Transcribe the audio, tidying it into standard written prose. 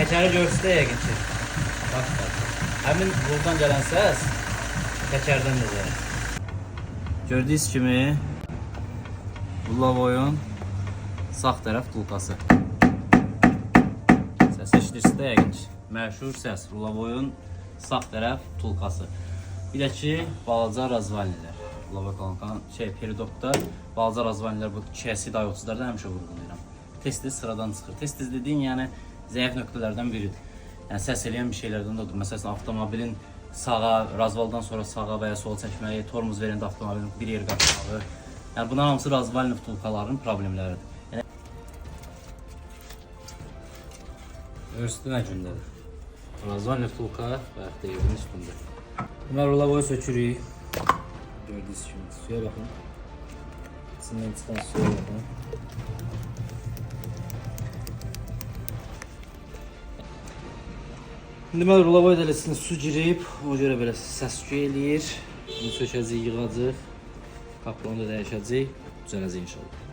Təkəri görsün yəqin ki. Bax. Həmin buradan gələn səs təkərdən də gəlir. Gördüyünüz kimi Lavoyun sağ tərəf tulkası. Səs eşidirsə də yəqin ki. Məşhur səs Lavoyun sağ tərəf tulkası. Bir də ki, balaca razvalnilər. Lava kalankan peridokda balaca razvalnilər bu KSI dayotçularda həmişə vurğulayıram. Tez-tez sıradan çıxır. Tez-tez dediyin yəni zəif nöqtələrdən biridir. Yəni səs eləyən bir şeylərdən də odur. Məsələn, avtomobilin sağa, razvaldan sonra sağa və ya sola çəkməyi, tormuz verəndə avtomobilin bir yer qaçmağı. Yəni bunlar hamısı razvalni vtulkalarının problemləridir. Yəni üstü nə gündədir? Razvalni vtulka və yaxud da üstündə. Deməli, Lavoyu sökürük. Gördüyünüz kimi suya baxın. İçindən çıxan suya baxın. Deməli, Lavoyu dələsində su girib, ona görə belə səs-küy eləyir. Bunu sökəcəyik, yığacaq. Kaplonu da dəyişəcək, düzələcək inşallah.